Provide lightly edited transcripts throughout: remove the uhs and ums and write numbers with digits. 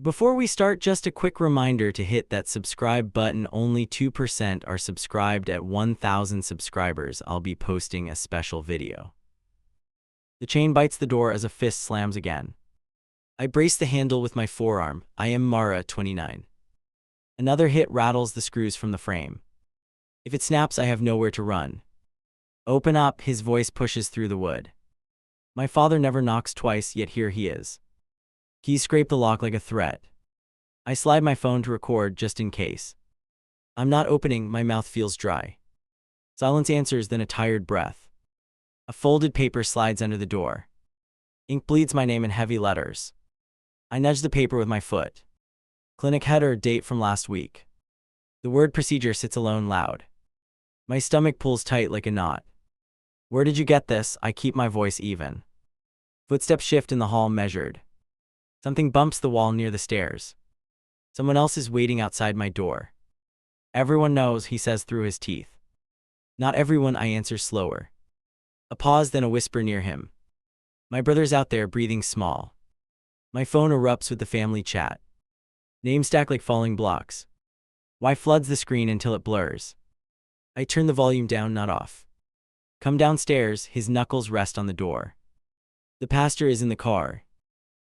Before we start, just a quick reminder to hit that subscribe button. Only 2% are subscribed. At 1,000 subscribers, I'll be posting a special video. The chain bites the door as a fist slams again. I brace the handle with my forearm. I am Mara, 29. Another hit rattles the screws from the frame. If it snaps, I have nowhere to run. Open up, his voice pushes through the wood. My father never knocks twice, yet here he is. Keys scrape the lock like a threat. I slide my phone to record just in case. I'm not opening, my mouth feels dry. Silence answers, then a tired breath. A folded paper slides under the door. Ink bleeds my name in heavy letters. I nudge the paper with my foot. Clinic header, date from last week. The word procedure sits alone loud. My stomach pulls tight like a knot. Where did you get this? I keep my voice even. Footsteps shift in the hall, measured. Something bumps the wall near the stairs. Someone else is waiting outside my door. Everyone knows, he says through his teeth. Not everyone, I answer slower. A pause, then a whisper near him. My brother's out there, breathing small. My phone erupts with the family chat. Names stack like falling blocks. Y floods the screen until it blurs. I turn the volume down, not off. Come downstairs, his knuckles rest on the door. The pastor is in the car.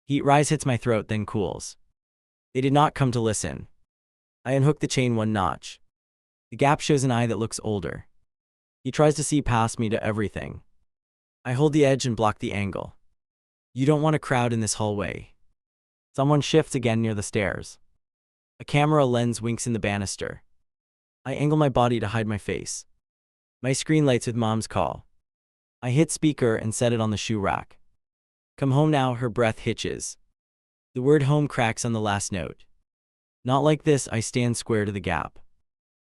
Heat rise hits my throat, then cools. They did not come to listen. I unhook the chain one notch. The gap shows an eye that looks older. He tries to see past me to everything. I hold the edge and block the angle. You don't want a crowd in this hallway. Someone shifts again near the stairs. A camera lens winks in the banister. I angle my body to hide my face. My screen lights with Mom's call. I hit speaker and set it on the shoe rack. Come home now, her breath hitches. The word home cracks on the last note. Not like this, I stand square to the gap.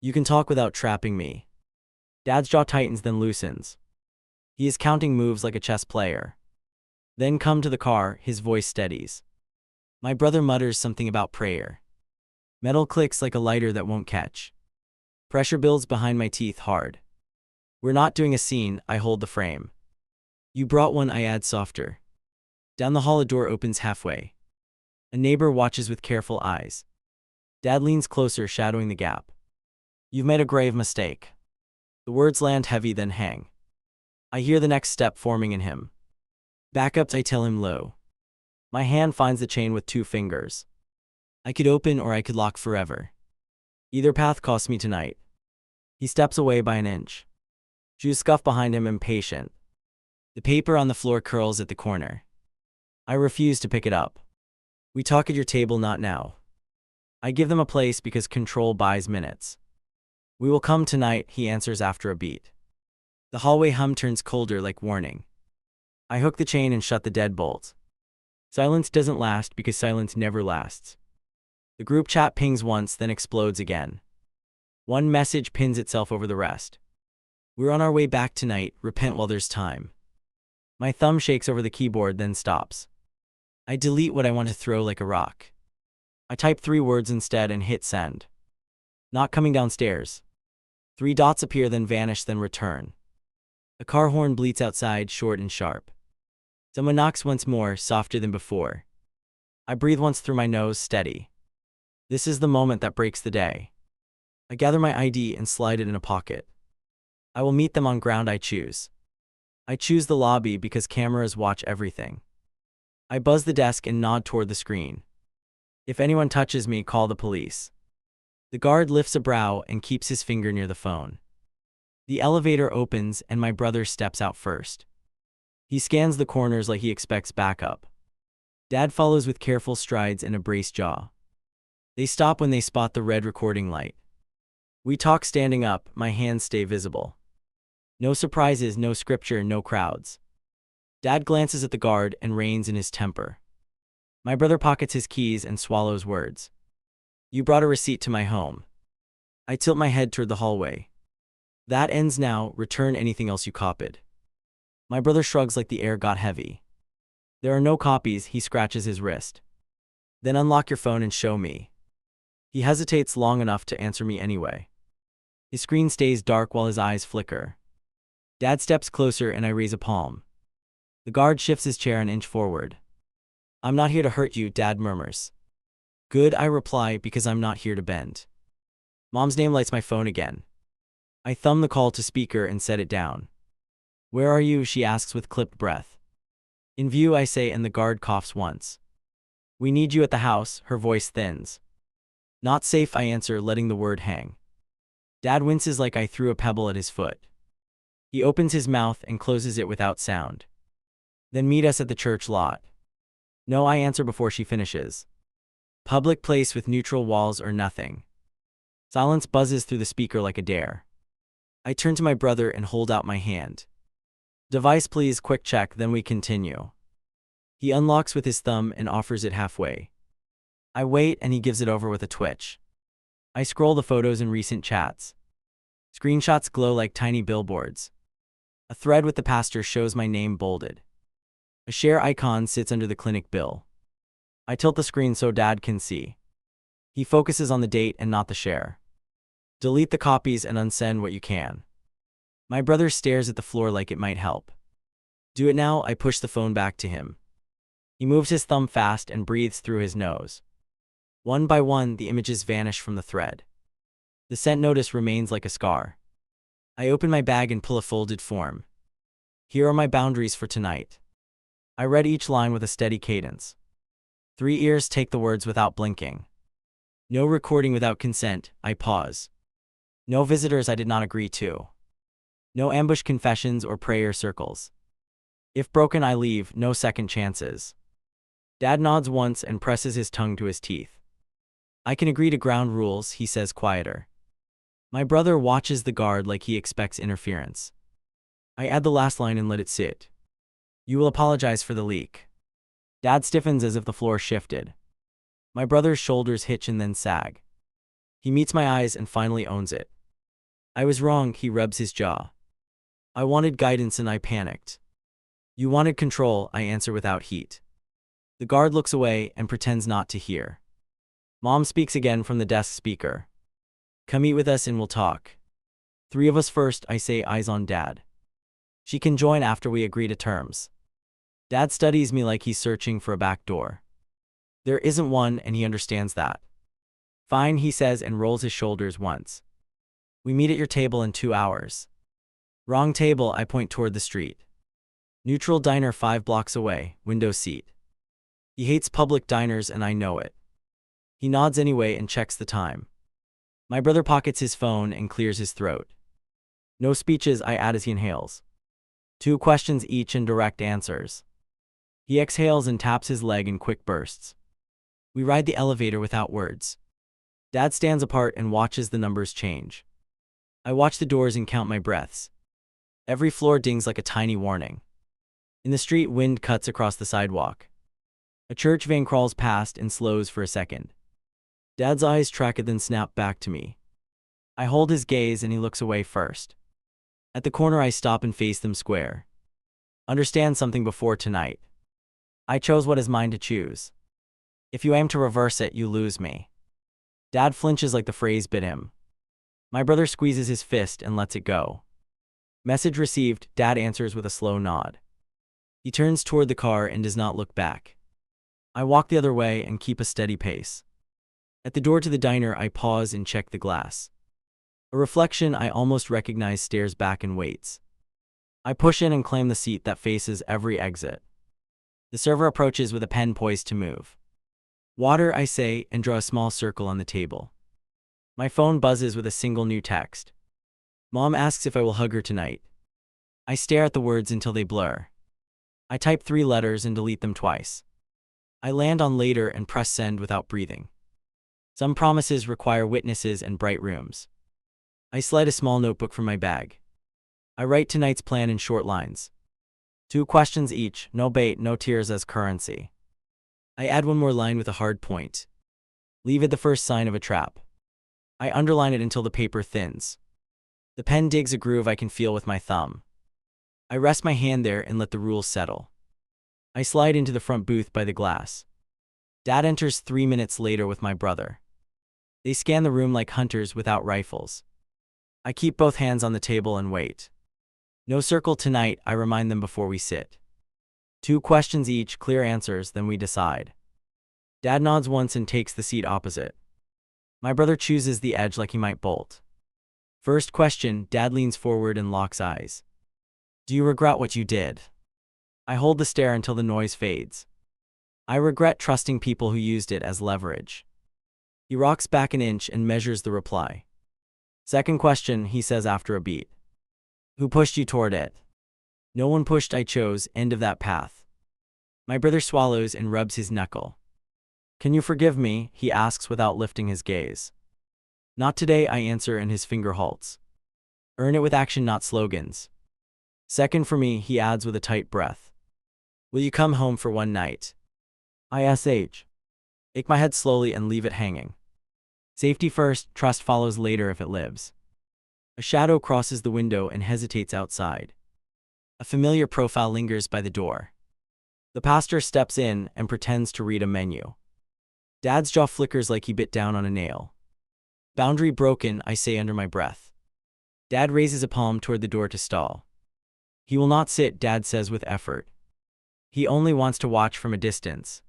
You can talk without trapping me. Dad's jaw tightens, then loosens. He is counting moves like a chess player. Then come to the car, his voice steadies. My brother mutters something about prayer. Metal clicks like a lighter that won't catch. Pressure builds behind my teeth hard. We're not doing a scene, I hold the frame. You brought one, I add softer. Down the hall, a door opens halfway. A neighbor watches with careful eyes. Dad leans closer, shadowing the gap. You've made a grave mistake. The words land heavy, then hang. I hear the next step forming in him. Backups, I tell him low. My hand finds the chain with 2 fingers. I could open or I could lock forever. Either path costs me tonight. He steps away by an inch. Shoes scuff behind him, impatient. The paper on the floor curls at the corner. I refuse to pick it up. We talk at your table, not now. I give them a place because control buys minutes. We will come tonight, he answers after a beat. The hallway hum turns colder like warning. I hook the chain and shut the deadbolt. Silence doesn't last because silence never lasts. The group chat pings once, then explodes again. One message pins itself over the rest. We're on our way back tonight, repent while there's time. My thumb shakes over the keyboard, then stops. I delete what I want to throw like a rock. I type 3 words instead and hit send. Not coming downstairs. 3 dots appear, then vanish, then return. A car horn bleats outside, short and sharp. Someone knocks once more, softer than before. I breathe once through my nose, steady. This is the moment that breaks the day. I gather my ID and slide it in a pocket. I will meet them on ground I choose. I choose the lobby because cameras watch everything. I buzz the desk and nod toward the screen. If anyone touches me, call the police. The guard lifts a brow and keeps his finger near the phone. The elevator opens and my brother steps out first. He scans the corners like he expects backup. Dad follows with careful strides and a braced jaw. They stop when they spot the red recording light. We talk standing up, my hands stay visible. No surprises, no scripture, no crowds. Dad glances at the guard and reins in his temper. My brother pockets his keys and swallows words. You brought a receipt to my home. I tilt my head toward the hallway. That ends now, return anything else you copied. My brother shrugs like the air got heavy. There are no copies, he scratches his wrist. Then unlock your phone and show me. He hesitates long enough to answer me anyway. His screen stays dark while his eyes flicker. Dad steps closer and I raise a palm. The guard shifts his chair an inch forward. I'm not here to hurt you, Dad murmurs. Good, I reply, because I'm not here to bend. Mom's name lights my phone again. I thumb the call to speaker and set it down. Where are you? She asks with clipped breath. In view, I say, and the guard coughs once. We need you at the house, her voice thins. Not safe, I answer, letting the word hang. Dad winces like I threw a pebble at his foot. He opens his mouth and closes it without sound. Then meet us at the church lot. No, I answer before she finishes. Public place with neutral walls or nothing. Silence buzzes through the speaker like a dare. I turn to my brother and hold out my hand. Device please, quick check, then we continue. He unlocks with his thumb and offers it halfway. I wait and he gives it over with a twitch. I scroll the photos in recent chats. Screenshots glow like tiny billboards. A thread with the pastor shows my name bolded. A share icon sits under the clinic bill. I tilt the screen so Dad can see. He focuses on the date and not the share. Delete the copies and unsend what you can. My brother stares at the floor like it might help. Do it now, I push the phone back to him. He moves his thumb fast and breathes through his nose. One by one, the images vanish from the thread. The sent notice remains like a scar. I open my bag and pull a folded form. Here are my boundaries for tonight. I read each line with a steady cadence. 3 ears take the words without blinking. No recording without consent, I pause. No visitors I did not agree to. No ambush confessions or prayer circles. If broken, I leave, no second chances. Dad nods once and presses his tongue to his teeth. I can agree to ground rules, he says quieter. My brother watches the guard like he expects interference. I add the last line and let it sit. You will apologize for the leak. Dad stiffens as if the floor shifted. My brother's shoulders hitch and then sag. He meets my eyes and finally owns it. I was wrong, he rubs his jaw. I wanted guidance and I panicked. You wanted control, I answer without heat. The guard looks away and pretends not to hear. Mom speaks again from the desk speaker. Come eat with us and we'll talk. 3 of us first, I say, eyes on Dad. She can join after we agree to terms. Dad studies me like he's searching for a back door. There isn't one, and he understands that. Fine, he says and rolls his shoulders once. We meet at your table in 2 hours. Wrong table, I point toward the street. Neutral diner 5 blocks away, window seat. He hates public diners and I know it. He nods anyway and checks the time. My brother pockets his phone and clears his throat. No speeches, I add as he inhales. 2 questions each and direct answers. He exhales and taps his leg in quick bursts. We ride the elevator without words. Dad stands apart and watches the numbers change. I watch the doors and count my breaths. Every floor dings like a tiny warning. In the street, wind cuts across the sidewalk. A church van crawls past and slows for a second. Dad's eyes track it then snap back to me. I hold his gaze and he looks away first. At the corner, I stop and face them square. Understand something before tonight. I chose what is mine to choose. If you aim to reverse it, you lose me. Dad flinches like the phrase bit him. My brother squeezes his fist and lets it go. Message received, Dad answers with a slow nod. He turns toward the car and does not look back. I walk the other way and keep a steady pace. At the door to the diner, I pause and check the glass. A reflection I almost recognize stares back and waits. I push in and claim the seat that faces every exit. The server approaches with a pen poised to move. Water, I say, and draw a small circle on the table. My phone buzzes with a single new text. Mom asks if I will hug her tonight. I stare at the words until they blur. I type 3 letters and delete them twice. I land on later and press send without breathing. Some promises require witnesses and bright rooms. I slide a small notebook from my bag. I write tonight's plan in short lines. 2 questions each, no bait, no tears as currency. I add 1 more line with a hard point. Leave it the first sign of a trap. I underline it until the paper thins. The pen digs a groove I can feel with my thumb. I rest my hand there and let the rules settle. I slide into the front booth by the glass. Dad enters 3 minutes later with my brother. They scan the room like hunters without rifles. I keep both hands on the table and wait. No circle tonight, I remind them before we sit. 2 questions each, clear answers, then we decide. Dad nods once and takes the seat opposite. My brother chooses the edge like he might bolt. First question, Dad leans forward and locks eyes. Do you regret what you did? I hold the stare until the noise fades. I regret trusting people who used it as leverage. He rocks back an inch and measures the reply. Second question, he says after a beat. Who pushed you toward it? No one pushed, I chose, end of that path. My brother swallows and rubs his knuckle. Can you forgive me? He asks without lifting his gaze. Not today, I answer, and his finger halts. Earn it with action, not slogans. Second for me, he adds with a tight breath. Will you come home for one night? ISH. Ache my head slowly and leave it hanging. Safety first, trust follows later if it lives. A shadow crosses the window and hesitates outside. A familiar profile lingers by the door. The pastor steps in and pretends to read a menu. Dad's jaw flickers like he bit down on a nail. Boundary broken, I say under my breath. Dad raises a palm toward the door to stall. He will not sit, Dad says with effort. He only wants to watch from a distance.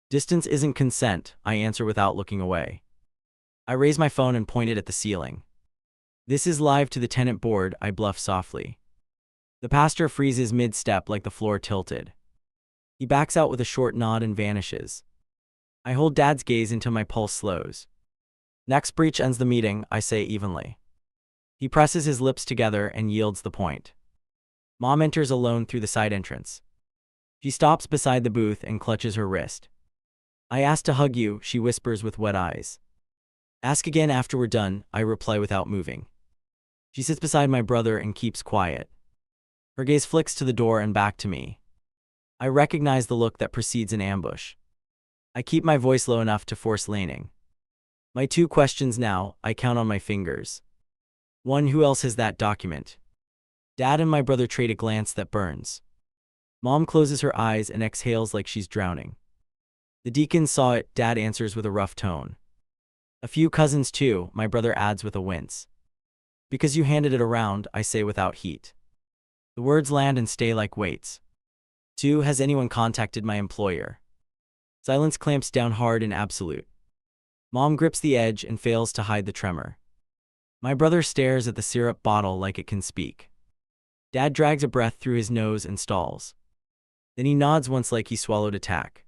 Distance isn't consent, I answer without looking away. I raise my phone and point it at the ceiling. This is live to the tenant board, I bluff softly. The pastor freezes mid-step like the floor tilted. He backs out with a short nod and vanishes. I hold Dad's gaze until my pulse slows. Next breach ends the meeting, I say evenly. He presses his lips together and yields the point. Mom enters alone through the side entrance. She stops beside the booth and clutches her wrist. I asked to hug you, she whispers with wet eyes. Ask again after we're done, I reply without moving. She sits beside my brother and keeps quiet. Her gaze flicks to the door and back to me. I recognize the look that precedes an ambush. I keep my voice low enough to force laning. My two questions now, I count on my fingers. One, who else has that document? Dad and my brother trade a glance that burns. Mom closes her eyes and exhales like she's drowning. The deacon saw it, Dad answers with a rough tone. A few cousins too, my brother adds with a wince. Because you handed it around, I say without heat. The words land and stay like weights. 2, has anyone contacted my employer? Silence clamps down hard and absolute. Mom grips the edge and fails to hide the tremor. My brother stares at the syrup bottle like it can speak. Dad drags a breath through his nose and stalls. Then he nods once like he swallowed a tack.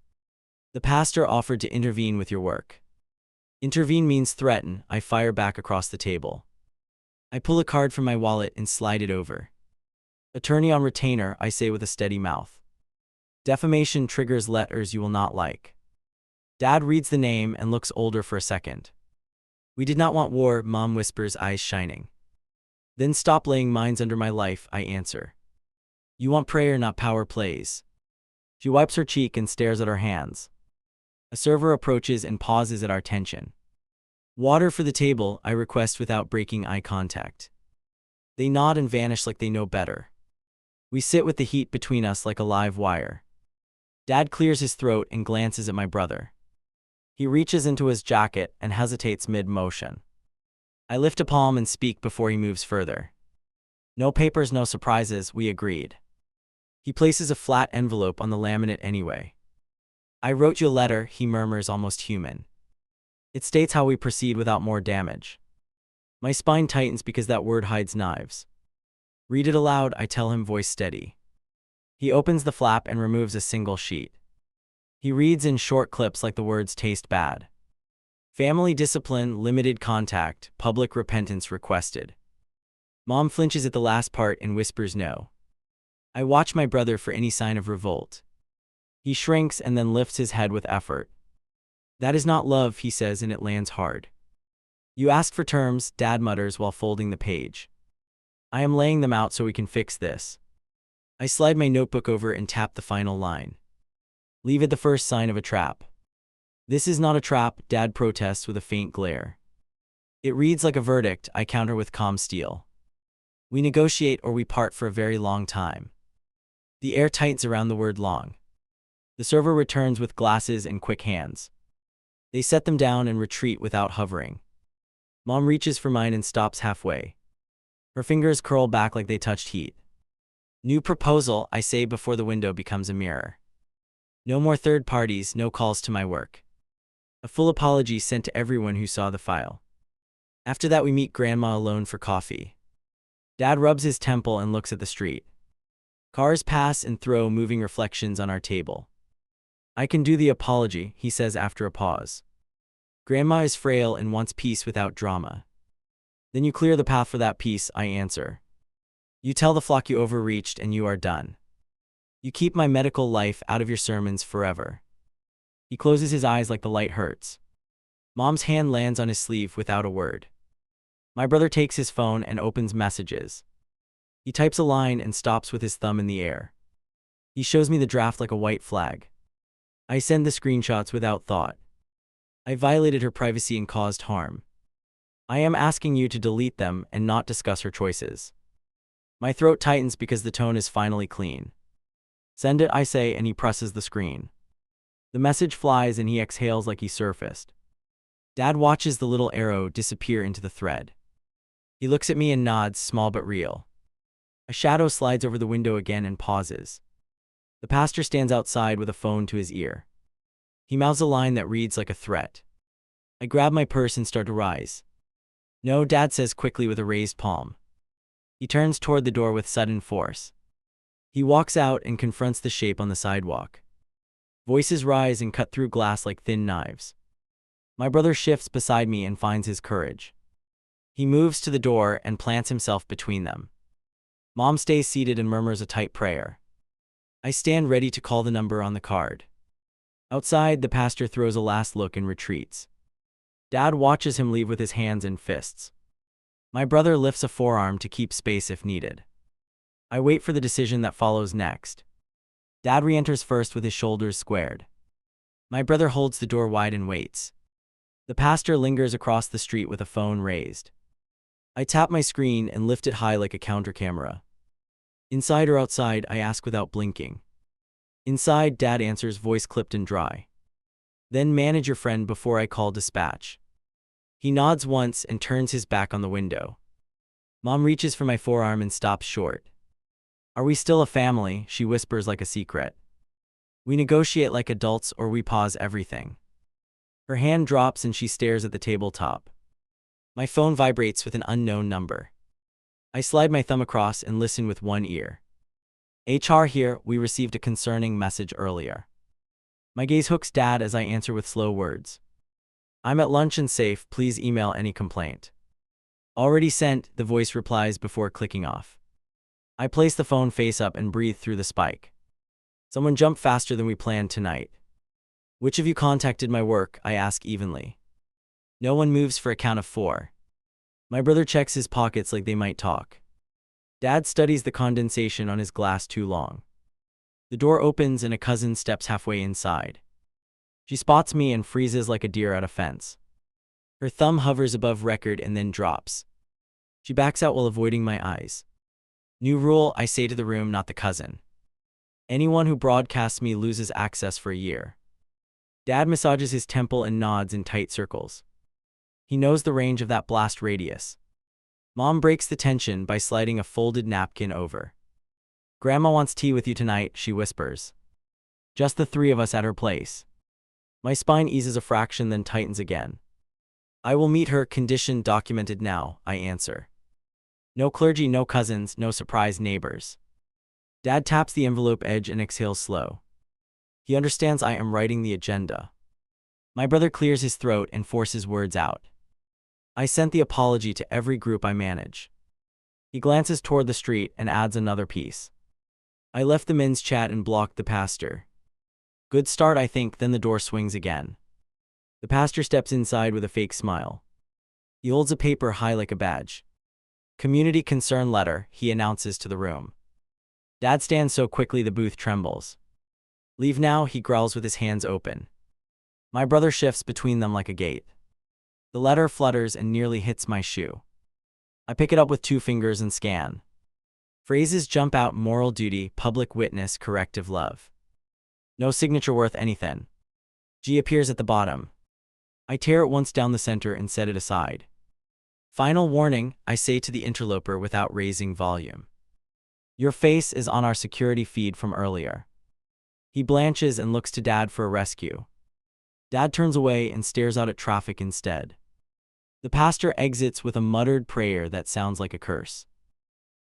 The pastor offered to intervene with your work. Intervene means threaten, I fire back across the table. I pull a card from my wallet and slide it over. Attorney on retainer, I say with a steady mouth. Defamation triggers letters you will not like. Dad reads the name and looks older for a second. We did not want war, Mom whispers, eyes shining. Then stop laying mines under my life, I answer. You want prayer, not power plays. She wipes her cheek and stares at our hands. A server approaches and pauses at our tension. Water for the table, I request without breaking eye contact. They nod and vanish like they know better. We sit with the heat between us like a live wire. Dad clears his throat and glances at my brother. He reaches into his jacket and hesitates mid-motion. I lift a palm and speak before he moves further. No papers, no surprises, we agreed. He places a flat envelope on the laminate anyway. I wrote you a letter, he murmurs, almost human. It states how we proceed without more damage. My spine tightens because that word hides knives. Read it aloud, I tell him, voice steady. He opens the flap and removes a single sheet. He reads in short clips like the words taste bad. Family discipline, limited contact, public repentance requested. Mom flinches at the last part and whispers no. I watch my brother for any sign of revolt. He shrinks and then lifts his head with effort. That is not love, he says, and it lands hard. You ask for terms, Dad mutters while folding the page. I am laying them out so we can fix this. I slide my notebook over and tap the final line. Leave it the first sign of a trap. This is not a trap, Dad protests with a faint glare. It reads like a verdict, I counter with calm steel. We negotiate or we part for a very long time. The air tightens around the word long. The server returns with glasses and quick hands. They set them down and retreat without hovering. Mom reaches for mine and stops halfway. Her fingers curl back like they touched heat. New proposal, I say before the window becomes a mirror. No more third parties, no calls to my work. A full apology sent to everyone who saw the file. After that, we meet Grandma alone for coffee. Dad rubs his temple and looks at the street. Cars pass and throw moving reflections on our table. I can do the apology, he says after a pause. Grandma is frail and wants peace without drama. Then you clear the path for that peace, I answer. You tell the flock you overreached and you are done. You keep my medical life out of your sermons forever. He closes his eyes like the light hurts. Mom's hand lands on his sleeve without a word. My brother takes his phone and opens messages. He types a line and stops with his thumb in the air. He shows me the draft like a white flag. I send the screenshots without thought. I violated her privacy and caused harm. I am asking you to delete them and not discuss her choices. My throat tightens because the tone is finally clean. Send it, I say, and he presses the screen. The message flies and he exhales like he surfaced. Dad watches the little arrow disappear into the thread. He looks at me and nods, small but real. A shadow slides over the window again and pauses. The pastor stands outside with a phone to his ear. He mouths a line that reads like a threat. I grab my purse and start to rise. No, Dad says quickly with a raised palm. He turns toward the door with sudden force. He walks out and confronts the shape on the sidewalk. Voices rise and cut through glass like thin knives. My brother shifts beside me and finds his courage. He moves to the door and plants himself between them. Mom stays seated and murmurs a tight prayer. I stand ready to call the number on the card. Outside, the pastor throws a last look and retreats. Dad watches him leave with his hands in fists. My brother lifts a forearm to keep space if needed. I wait for the decision that follows next. Dad re-enters first with his shoulders squared. My brother holds the door wide and waits. The pastor lingers across the street with a phone raised. I tap my screen and lift it high like a counter camera. Inside or outside, I ask without blinking. Inside, Dad answers, voice clipped and dry. Then manage your friend before I call dispatch. He nods once and turns his back on the window. Mom reaches for my forearm and stops short. Are we still a family? She whispers like a secret. We negotiate like adults or we pause everything. Her hand drops and she stares at the tabletop. My phone vibrates with an unknown number. I slide my thumb across and listen with one ear. HR here, we received a concerning message earlier. My gaze hooks Dad as I answer with slow words. I'm at lunch and safe, please email any complaint. Already sent, the voice replies before clicking off. I place the phone face up and breathe through the spike. Someone jumped faster than we planned tonight. Which of you contacted my work? I ask evenly. No one moves for a count of 4. My brother checks his pockets like they might talk. Dad studies the condensation on his glass too long. The door opens and a cousin steps halfway inside. She spots me and freezes like a deer at a fence. Her thumb hovers above record and then drops. She backs out while avoiding my eyes. New rule, I say to the room, not the cousin. Anyone who broadcasts me loses access for a year. Dad massages his temple and nods in tight circles. He knows the range of that blast radius. Mom breaks the tension by sliding a folded napkin over. Grandma wants tea with you tonight, she whispers. Just the 3 of us at her place. My spine eases a fraction then tightens again. I will meet her, condition documented now, I answer. No clergy, no cousins, no surprise neighbors. Dad taps the envelope edge and exhales slow. He understands I am writing the agenda. My brother clears his throat and forces words out. I sent the apology to every group I manage. He glances toward the street and adds another piece. I left the men's chat and blocked the pastor. Good start, I think, then the door swings again. The pastor steps inside with a fake smile. He holds a paper high like a badge. Community concern letter, he announces to the room. Dad stands so quickly the booth trembles. Leave now, he growls with his hands open. My brother shifts between them like a gate. The letter flutters and nearly hits my shoe. I pick it up with 2 fingers and scan. Phrases jump out: moral duty, public witness, corrective love. No signature worth anything. G appears at the bottom. I tear it once down the center and set it aside. Final warning, I say to the interloper without raising volume. Your face is on our security feed from earlier. He blanches and looks to Dad for a rescue. Dad turns away and stares out at traffic instead. The pastor exits with a muttered prayer that sounds like a curse.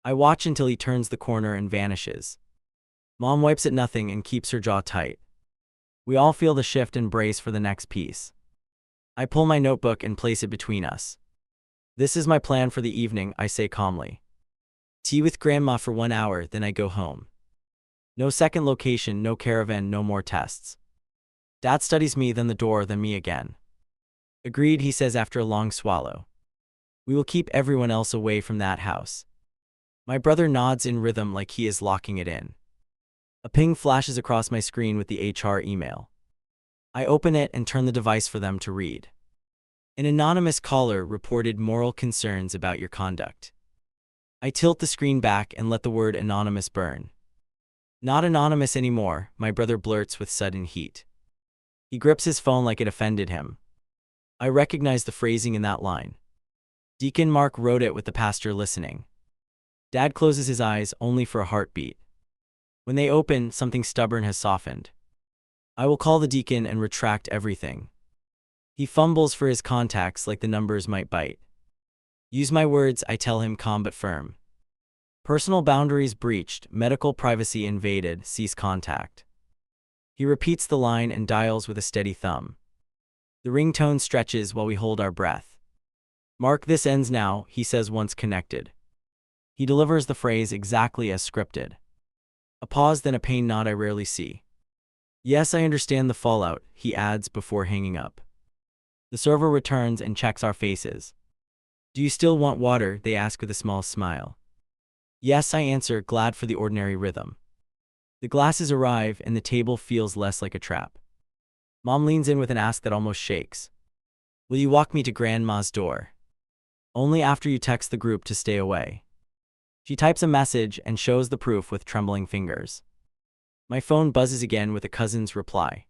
I watch until he turns the corner and vanishes. Mom wipes at nothing and keeps her jaw tight. We all feel the shift and brace for the next piece. I pull my notebook and place it between us. This is my plan for the evening, I say calmly. Tea with Grandma for 1 hour, then I go home. No second location, no caravan, no more tests. Dad studies me, then the door, then me again. Agreed, he says after a long swallow. We will keep everyone else away from that house. My brother nods in rhythm like he is locking it in. A ping flashes across my screen with the HR email. I open it and turn the device for them to read. An anonymous caller reported moral concerns about your conduct. I tilt the screen back and let the word anonymous burn. Not anonymous anymore, my brother blurts with sudden heat. He grips his phone like it offended him. I recognize the phrasing in that line. Deacon Mark wrote it with the pastor listening. Dad closes his eyes only for a heartbeat. When they open, something stubborn has softened. I will call the deacon and retract everything. He fumbles for his contacts like the numbers might bite. Use my words, I tell him, calm but firm. Personal boundaries breached, medical privacy invaded, cease contact. He repeats the line and dials with a steady thumb. The ringtone stretches while we hold our breath. Mark, this ends now, he says once connected. He delivers the phrase exactly as scripted. A pause, then a pained nod I rarely see. Yes, I understand the fallout, he adds before hanging up. The server returns and checks our faces. Do you still want water? They ask with a small smile. Yes, I answer, glad for the ordinary rhythm. The glasses arrive and the table feels less like a trap. Mom leans in with an ask that almost shakes. Will you walk me to Grandma's door? Only after you text the group to stay away. She types a message and shows the proof with trembling fingers. My phone buzzes again with a cousin's reply.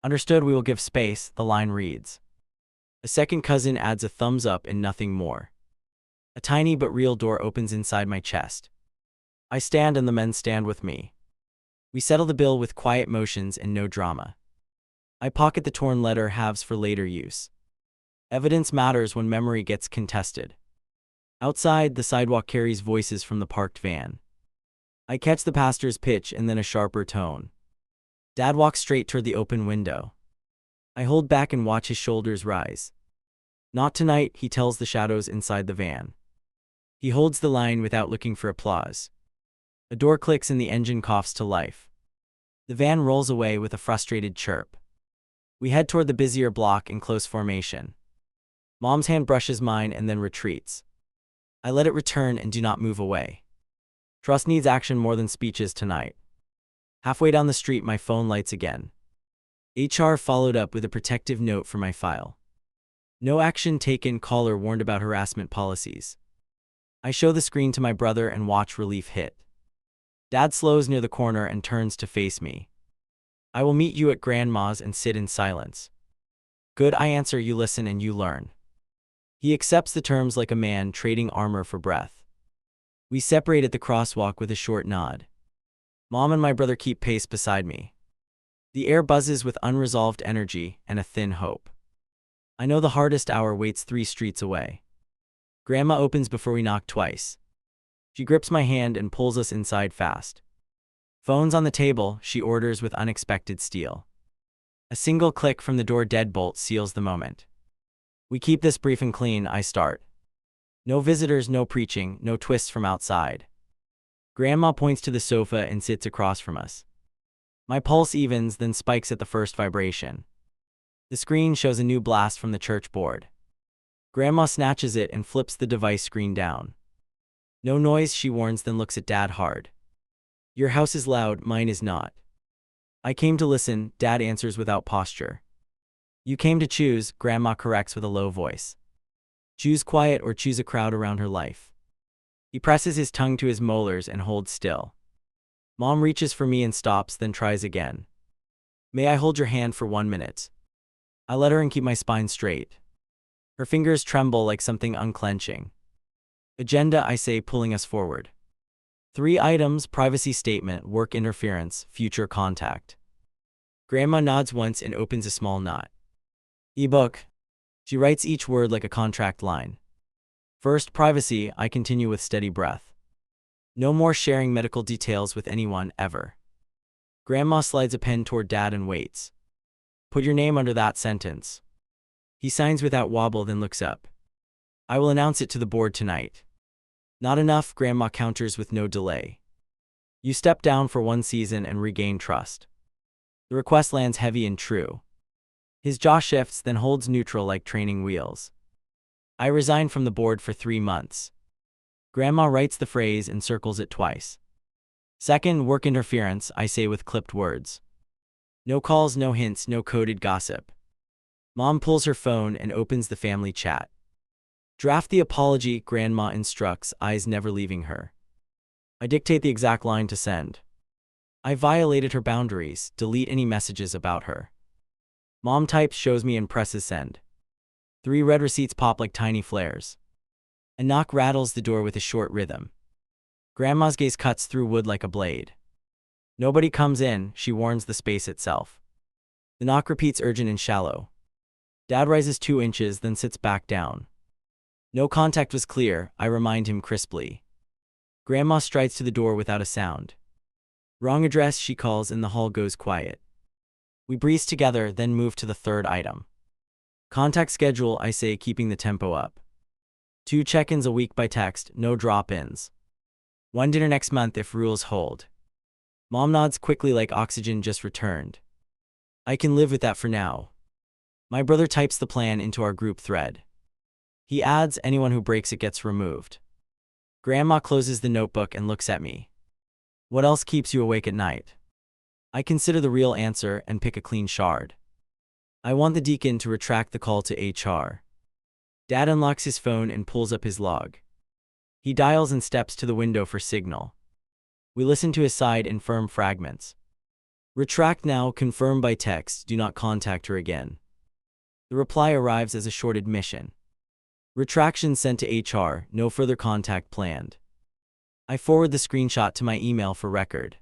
Understood, we will give space, the line reads. A second cousin adds a thumbs up and nothing more. A tiny but real door opens inside my chest. I stand and the men stand with me. We settle the bill with quiet motions and no drama. I pocket the torn letter halves for later use. Evidence matters when memory gets contested. Outside, the sidewalk carries voices from the parked van. I catch the pastor's pitch and then a sharper tone. Dad walks straight toward the open window. I hold back and watch his shoulders rise. Not tonight, he tells the shadows inside the van. He holds the line without looking for applause. A door clicks and the engine coughs to life. The van rolls away with a frustrated chirp. We head toward the busier block in close formation. Mom's hand brushes mine and then retreats. I let it return and do not move away. Trust needs action more than speeches tonight. Halfway down the street, my phone lights again. HR followed up with a protective note for my file. No action taken, caller warned about harassment policies. I show the screen to my brother and watch relief hit. Dad slows near the corner and turns to face me. I will meet you at Grandma's and sit in silence. Good, I answer, you listen and you learn. He accepts the terms like a man trading armor for breath. We separate at the crosswalk with a short nod. Mom and my brother keep pace beside me. The air buzzes with unresolved energy and a thin hope. I know the hardest hour waits 3 streets away. Grandma opens before we knock twice. She grips my hand and pulls us inside fast. Phones on the table, she orders with unexpected steel. A single click from the door deadbolt seals the moment. We keep this brief and clean, I start. No visitors, no preaching, no twists from outside. Grandma points to the sofa and sits across from us. My pulse evens, then spikes at the first vibration. The screen shows a new blast from the church board. Grandma snatches it and flips the device screen down. No noise, she warns, then looks at Dad hard. Your house is loud, mine is not. I came to listen, Dad answers without posture. You came to choose, Grandma corrects with a low voice. Choose quiet or choose a crowd around her life. He presses his tongue to his molars and holds still. Mom reaches for me and stops, then tries again. May I hold your hand for 1 minute? I let her and keep my spine straight. Her fingers tremble like something unclenching. Agenda, I say, pulling us forward. 3 items: privacy statement, work interference, future contact. Grandma nods once and opens a small knot. E-book. She writes each word like a contract line. First, privacy, I continue with steady breath. No more sharing medical details with anyone, ever. Grandma slides a pen toward Dad and waits. Put your name under that sentence. He signs without wobble, then looks up. I will announce it to the board tonight. Not enough, Grandma counters with no delay. You step down for one season and regain trust. The request lands heavy and true. His jaw shifts, then holds neutral like training wheels. I resign from the board for 3 months. Grandma writes the phrase and circles it twice. Second, work interference, I say with clipped words. No calls, no hints, no coded gossip. Mom pulls her phone and opens the family chat. Draft the apology, Grandma instructs, eyes never leaving her. I dictate the exact line to send. I violated her boundaries, delete any messages about her. Mom types, shows me, and presses send. 3 red receipts pop like tiny flares. A knock rattles the door with a short rhythm. Grandma's gaze cuts through wood like a blade. Nobody comes in, she warns the space itself. The knock repeats, urgent and shallow. Dad rises 2 inches, then sits back down. No contact was clear, I remind him crisply. Grandma strides to the door without a sound. Wrong address, she calls, and the hall goes quiet. We breathe together, then move to the third item. Contact schedule, I say, keeping the tempo up. 2 check-ins a week by text, no drop-ins. 1 dinner next month if rules hold. Mom nods quickly like oxygen just returned. I can live with that for now. My brother types the plan into our group thread. He adds, anyone who breaks it gets removed. Grandma closes the notebook and looks at me. What else keeps you awake at night? I consider the real answer and pick a clean shard. I want the deacon to retract the call to HR. Dad unlocks his phone and pulls up his log. He dials and steps to the window for signal. We listen to his side in firm fragments. Retract now, confirm by text, do not contact her again. The reply arrives as a short admission. Retraction sent to HR, no further contact planned. I forward the screenshot to my email for record.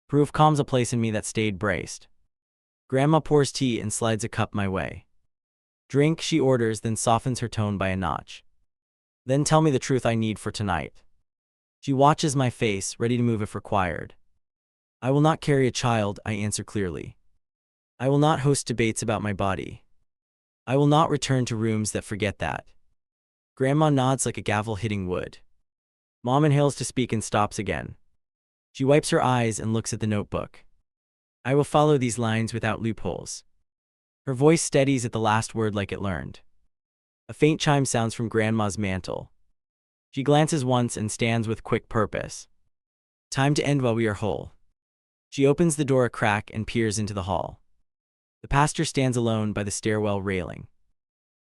Proof calms a place in me that stayed braced. Grandma pours tea and slides a cup my way. Drink, she orders, then softens her tone by a notch. Then tell me the truth I need for tonight. She watches my face, ready to move if required. I will not carry a child, I answer clearly. I will not host debates about my body. I will not return to rooms that forget that. Grandma nods like a gavel hitting wood. Mom inhales to speak and stops again. She wipes her eyes and looks at the notebook. I will follow these lines without loopholes. Her voice steadies at the last word like it learned. A faint chime sounds from Grandma's mantle. She glances once and stands with quick purpose. Time to end while we are whole. She opens the door a crack and peers into the hall. The pastor stands alone by the stairwell railing.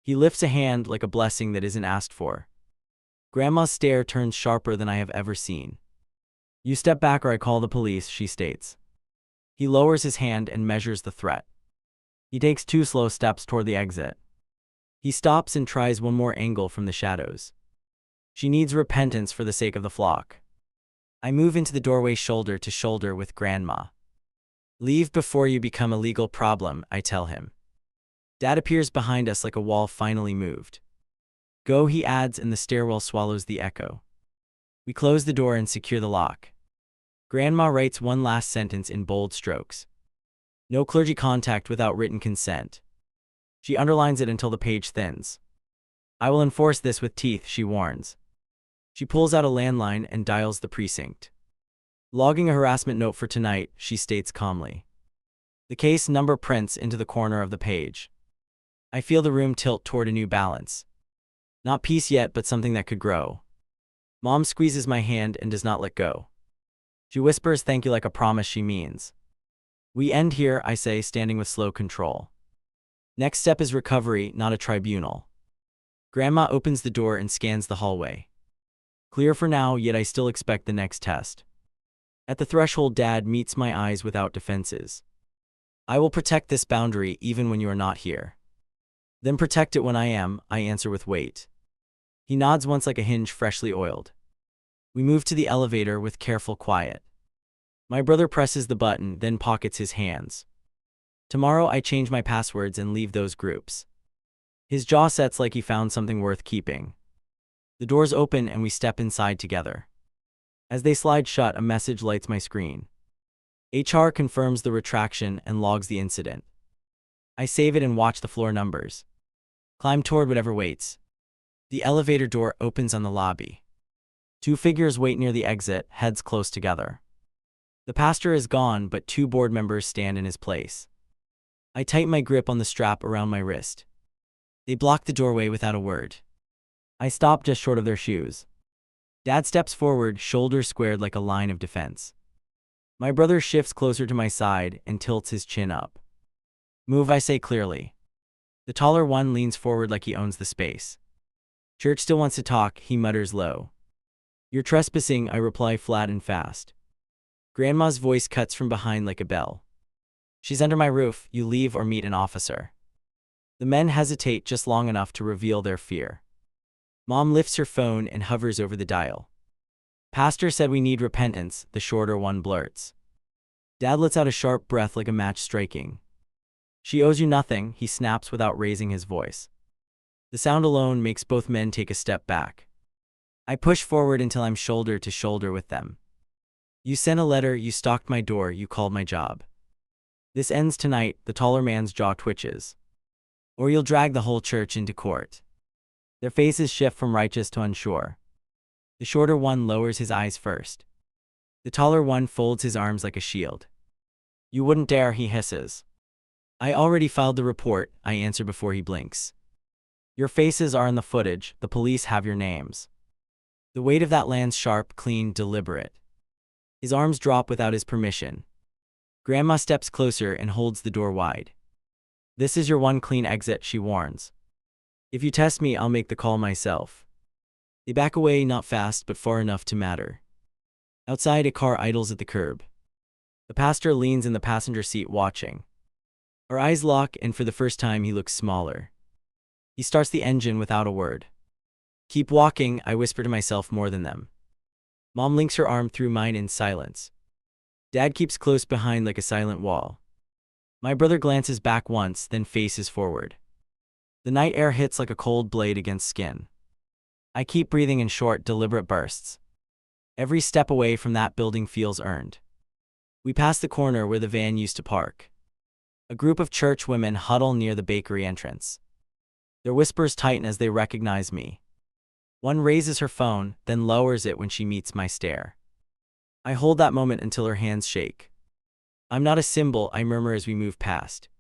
He lifts a hand like a blessing that isn't asked for. Grandma's stare turns sharper than I have ever seen. You step back or I call the police, she states. He lowers his hand and measures the threat. He takes 2 slow steps toward the exit. He stops and tries one more angle from the shadows. She needs repentance for the sake of the flock. I move into the doorway shoulder to shoulder with Grandma. Leave before you become a legal problem, I tell him. Dad appears behind us like a wall finally moved. Go, he adds, and the stairwell swallows the echo. We close the door and secure the lock. Grandma writes one last sentence in bold strokes. No clergy contact without written consent. She underlines it until the page thins. I will enforce this with teeth, she warns. She pulls out a landline and dials the precinct. Logging a harassment note for tonight, she states calmly. The case number prints into the corner of the page. I feel the room tilt toward a new balance. Not peace yet, but something that could grow. Mom squeezes my hand and does not let go. She whispers thank you like a promise she means. We end here, I say, standing with slow control. Next step is recovery, not a tribunal. Grandma opens the door and scans the hallway. Clear for now, yet I still expect the next test. At the threshold, Dad meets my eyes without defenses. I will protect this boundary even when you are not here. Then protect it when I am, I answer with weight. He nods once like a hinge freshly oiled. We move to the elevator with careful quiet. My brother presses the button, then pockets his hands. Tomorrow I change my passwords and leave those groups. His jaw sets like he found something worth keeping. The doors open and we step inside together. As they slide shut, a message lights my screen. HR confirms the retraction and logs the incident. I save it and watch the floor numbers. Climb toward whatever waits. The elevator door opens on the lobby. Two figures wait near the exit, heads close together. The pastor is gone, but two board members stand in his place. I tighten my grip on the strap around my wrist. They block the doorway without a word. I stop just short of their shoes. Dad steps forward, shoulders squared like a line of defense. My brother shifts closer to my side and tilts his chin up. Move, I say clearly. The taller one leans forward like he owns the space. Church still wants to talk, he mutters low. You're trespassing, I reply flat and fast. Grandma's voice cuts from behind like a bell. She's under my roof, you leave or meet an officer. The men hesitate just long enough to reveal their fear. Mom lifts her phone and hovers over the dial. Pastor said we need repentance, the shorter one blurts. Dad lets out a sharp breath like a match striking. She owes you nothing, he snaps without raising his voice. The sound alone makes both men take a step back. I push forward until I'm shoulder to shoulder with them. You sent a letter, you stalked my door, you called my job. This ends tonight, the taller man's jaw twitches. Or you'll drag the whole church into court. Their faces shift from righteous to unsure. The shorter one lowers his eyes first. The taller one folds his arms like a shield. You wouldn't dare, he hisses. I already filed the report, I answer before he blinks. Your faces are in the footage, the police have your names. The weight of that lands sharp, clean, deliberate. His arms drop without his permission. Grandma steps closer and holds the door wide. This is your one clean exit, she warns. If you test me, I'll make the call myself. They back away, not fast, but far enough to matter. Outside, a car idles at the curb. The pastor leans in the passenger seat watching. Our eyes lock, and for the first time he looks smaller. He starts the engine without a word. Keep walking, I whisper to myself more than them. Mom links her arm through mine in silence. Dad keeps close behind like a silent wall. My brother glances back once, then faces forward. The night air hits like a cold blade against skin. I keep breathing in short, deliberate bursts. Every step away from that building feels earned. We pass the corner where the van used to park. A group of church women huddle near the bakery entrance. Their whispers tighten as they recognize me. One raises her phone, then lowers it when she meets my stare. I hold that moment until her hands shake. I'm not a symbol, I murmur as we move past.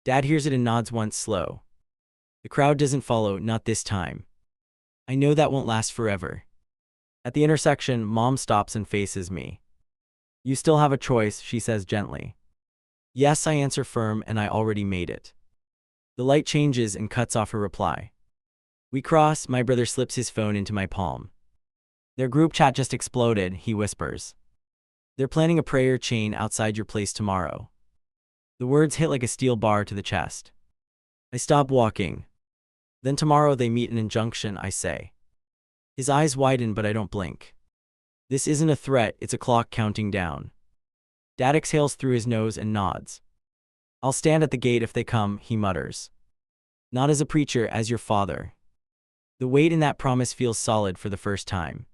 Dad hears it and nods once slow. The crowd doesn't follow, not this time. I know that won't last forever. At the intersection, Mom stops and faces me. You still have a choice, she says gently. Yes, I answer firm, and I already made it. The light changes and cuts off her reply. We cross, my brother slips his phone into my palm. Their group chat just exploded, he whispers. They're planning a prayer chain outside your place tomorrow. The words hit like a steel bar to the chest. I stop walking. Then tomorrow they meet an injunction, I say. His eyes widen, but I don't blink. This isn't a threat, it's a clock counting down. Dad exhales through his nose and nods. I'll stand at the gate if they come, he mutters. Not as a preacher, as your father. The weight in that promise feels solid for the first time.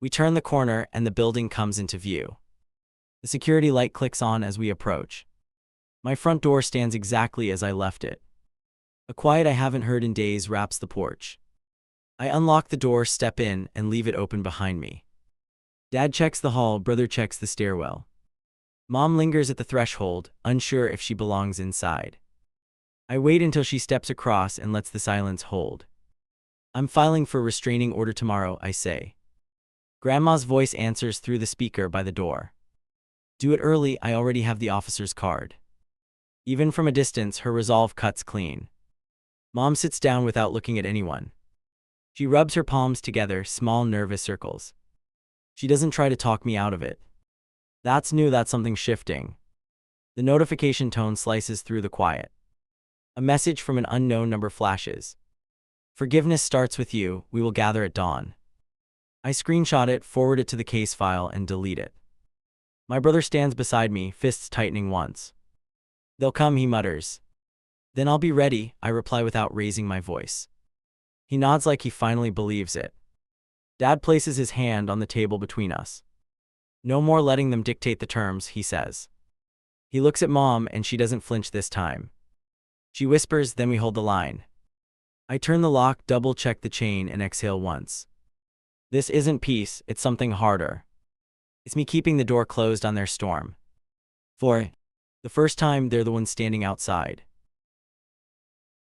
We turn the corner and the building comes into view. The security light clicks on as we approach. My front door stands exactly as I left it. A quiet I haven't heard in days wraps the porch. I unlock the door, step in, and leave it open behind me. Dad checks the hall, brother checks the stairwell. Mom lingers at the threshold, unsure if she belongs inside. I wait until she steps across and lets the silence hold. I'm filing for a restraining order tomorrow, I say. Grandma's voice answers through the speaker by the door. Do it early, I already have the officer's card. Even from a distance, her resolve cuts clean. Mom sits down without looking at anyone. She rubs her palms together, small nervous circles. She doesn't try to talk me out of it. That's new, that's something shifting. The notification tone slices through the quiet. A message from an unknown number flashes. Forgiveness starts with you, we will gather at dawn. I screenshot it, forward it to the case file, and delete it. My brother stands beside me, fists tightening once. They'll come, he mutters. Then I'll be ready, I reply without raising my voice. He nods like he finally believes it. Dad places his hand on the table between us. No more letting them dictate the terms, he says. He looks at Mom and she doesn't flinch this time. She whispers, then we hold the line. I turn the lock, double-check the chain, and exhale once. This isn't peace, it's something harder. It's me keeping the door closed on their storm. For the first time, they're the ones standing outside.